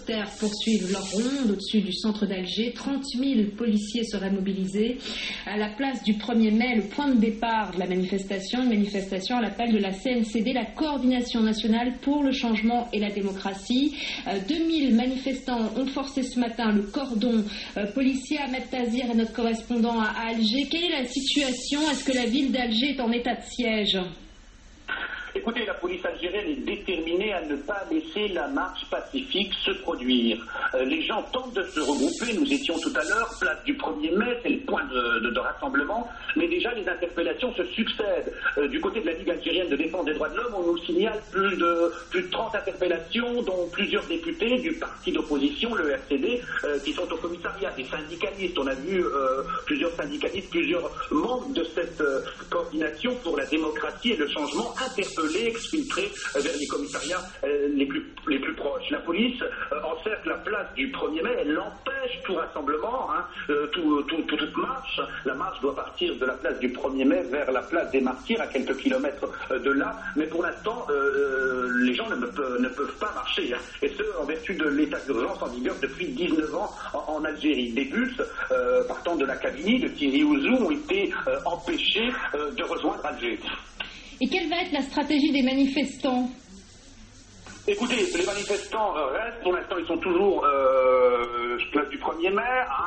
hélicoptères poursuivent leur ronde au-dessus du centre d'Alger. 30 000 policiers seraient mobilisés. À la place du 1er mai, le point de départ de la manifestation, une manifestation à l'appel de la CNCD, la Coordination nationale pour le changement et la démocratie. 2000 manifestants ont forcé ce matin le cordon policier. Ahmed Tazir est notre correspondant à Alger. Quelle est la situation? Est-ce que la ville d'Alger est en état de siège? Écoutez, la police algérienne est déterminée à ne pas laisser la marche pacifique se produire. Les gens tentent de se regrouper. Nous étions tout à l'heure, place du 1er mai, c'est le point de rassemblement. Mais déjà, les interpellations se succèdent. Du côté de la Ligue algérienne de défense des droits de l'homme, on nous signale plus de 30 interpellations, dont plusieurs députés du parti d'opposition, le RCD, qui sont au commissariat. Des syndicalistes, on a vu plusieurs syndicalistes, plusieurs membres de cette coordination pour la démocratie et le changement interpellés, exfiltrés vers les commissariats les plus proches. La police encercle la place du 1er mai, elle empêche tout rassemblement, toute marche. La marche doit partir de la place du 1er mai vers la place des Martyrs, à quelques kilomètres de là, mais pour l'instant, les gens ne peuvent pas marcher, et ce, en vertu de l'état d'urgence en vigueur depuis 19 ans en Algérie. Des bus partant de la Kabylie, de Tizi Ouzou, ont été empêchés de rejoindre Alger. Et quelle va être la stratégie des manifestants? Écoutez, les manifestants restent, pour l'instant ils sont toujours place du 1er mai,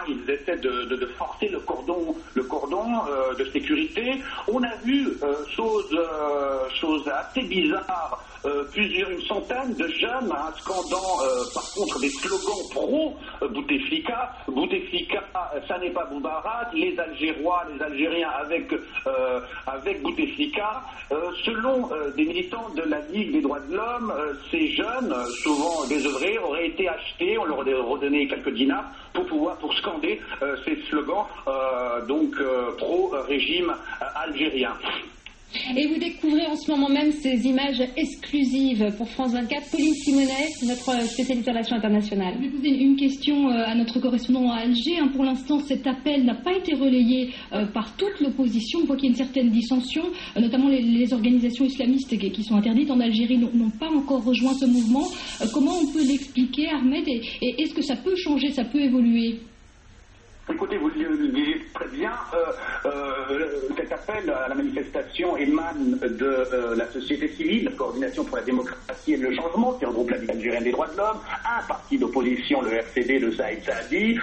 ils essaient de forcer le cordon de sécurité. On a vu, chose assez bizarre, une centaine de jeunes scandant par contre des slogans pro-Bouteflika. Bouteflika, ça n'est pas Boubarak, les Algérois, les Algériens avec Bouteflika. Selon des militants de la Ligue des droits de l'homme, ces jeunes, souvent désœuvrés, auraient été achetés, on leur aurait redonné quelques dinars pour scander ces slogans pro-régime algérien. Et vous découvrez en ce moment même ces images exclusives pour France 24. Pauline Simonet, notre spécialiste relations internationales. Je vais poser une question à notre correspondant à Alger. Pour l'instant, cet appel n'a pas été relayé par toute l'opposition. On voit qu'il y a une certaine dissension, notamment les organisations islamistes qui sont interdites en Algérie n'ont pas encore rejoint ce mouvement. Comment on peut l'expliquer, Ahmed, et est-ce que ça peut changer, ça peut évoluer? Écoutez, vous le dites très bien, cet appel à la manifestation émane de la société civile, la Coordination pour la démocratie et le changement, qui regroupe la Ligue algérienne des droits de l'homme, un parti d'opposition, le RCD de Saïd Saadi,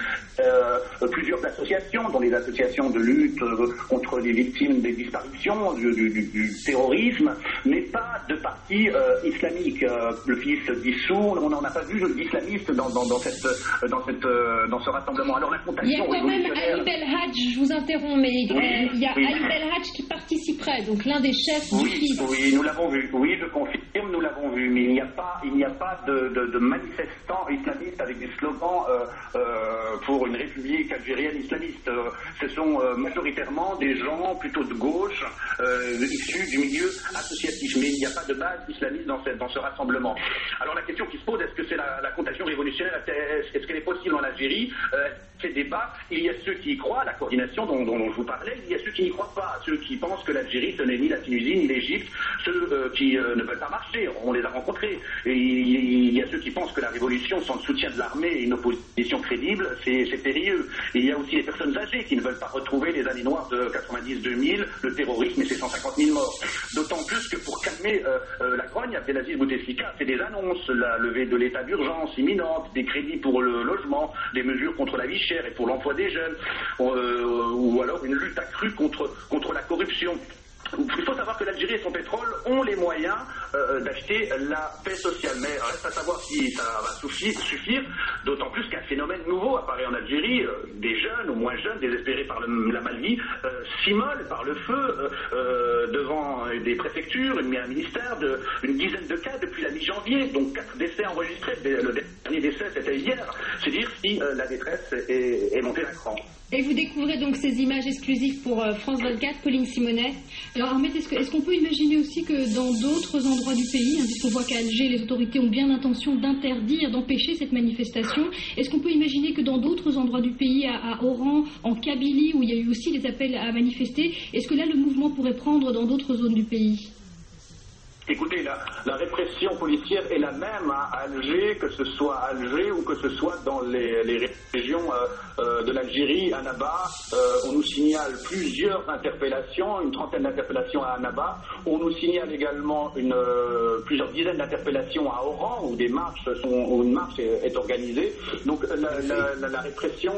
plusieurs associations, dont les associations de lutte contre les victimes des disparitions, du terrorisme, mais pas de parti islamique. Le fils dissous, on n'en a pas vu d'islamiste dans ce rassemblement. Alors la contagion quand même Ali Belhadj, je vous interromps, mais il y a Ali Belhadj qui participerait, donc l'un des chefs du FIS. Oui, nous l'avons vu, oui, je confirme, nous l'avons vu, mais il n'y a pas de manifestants islamistes avec des slogans pour une république algérienne islamiste. Ce sont majoritairement des gens plutôt de gauche, issus du milieu associatif, mais il n'y a pas de base islamiste dans ce rassemblement. Alors la question qui se pose, est-ce que c'est la contagion révolutionnaire, est-ce qu'elle est possible en Algérie? Ces débats, il y a ceux qui y croient, la coordination dont je vous parlais, il y a ceux qui n'y croient pas, ceux qui pensent que l'Algérie ce n'est ni la Tunisie ni l'Égypte, ceux qui ne veulent pas marcher, on les a rencontrés. Et il y a ceux qui pensent que la révolution sans le soutien de l'armée et une opposition crédible, c'est périlleux. Et il y a aussi les personnes âgées qui ne veulent pas retrouver les années noires de 90-2000, le terrorisme et ses 150 000 morts. D'autant plus que pour calmer la grogne, Abdelaziz Bouteflika fait des annonces, la levée de l'état d'urgence imminente, des crédits pour le logement, des mesures contre la vie chère et pour l'emploi des jeunes, ou alors une lutte accrue contre la corruption. Il faut savoir que l'Algérie et son pétrole ont les moyens d'acheter la paix sociale, mais reste à savoir si ça va suffire, d'autant plus qu'un phénomène nouveau apparaît en Algérie, des jeunes ou moins jeunes, désespérés par la malvie, s'immolent par le feu devant des préfectures, un ministère, une dizaine de cas depuis la mi-janvier, donc 4 décès enregistrés, le dernier décès c'était hier, c'est dire si la détresse est montée d'un cran. Et vous découvrez donc ces images exclusives pour France 24, Pauline Simonet. Alors Ahmed, est-ce qu'on peut imaginer aussi que dans d'autres endroits du pays, puisqu'on voit qu'à Alger, les autorités ont bien l'intention d'interdire, d'empêcher cette manifestation, est-ce qu'on peut imaginer que dans d'autres endroits du pays, à Oran, en Kabylie, où il y a eu aussi des appels à manifester, est-ce que là le mouvement pourrait prendre dans d'autres zones du pays ? Écoutez, la répression policière est la même à Alger, que ce soit à Alger ou que ce soit dans les régions de l'Algérie, à Annaba. On nous signale plusieurs interpellations, une trentaine d'interpellations à Annaba. On nous signale également plusieurs dizaines d'interpellations à Oran, où une marche est organisée. Donc la répression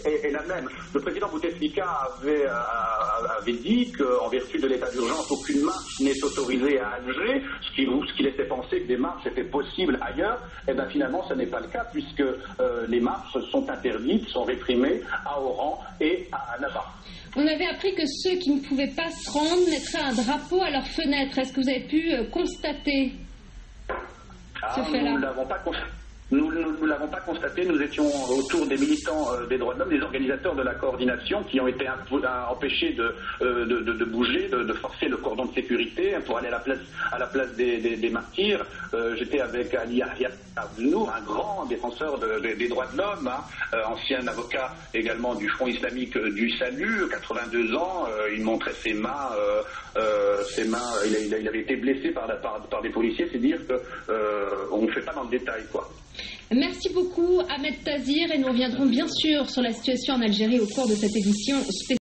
est la même. Le président Bouteflika avait dit qu'en vertu de l'état d'urgence, aucune marche n'est autorisée à Alger. Ce qui laissait penser que des marches étaient possibles ailleurs, et bien finalement ce n'est pas le cas puisque les marches sont interdites, sont réprimées à Oran et à Annaba. On avait appris que ceux qui ne pouvaient pas se rendre mettraient un drapeau à leur fenêtre. Est-ce que vous avez pu constater ce fait-là? Nous ne l'avons pas constaté. Nous ne l'avons pas constaté, nous étions autour des militants des droits de l'homme, des organisateurs de la coordination qui ont été empêchés de bouger, de forcer le cordon de sécurité pour aller à la place des martyrs. J'étais avec Ali Yahya Abdenour, un grand défenseur des droits de l'homme, ancien avocat également du Front islamique du Salut, 82 ans, il montrait ses mains, il avait été blessé par des policiers, c'est dire qu'on ne fait pas dans le détail, quoi. Merci beaucoup Ahmed Tazir et nous reviendrons bien sûr sur la situation en Algérie au cours de cette édition spéciale.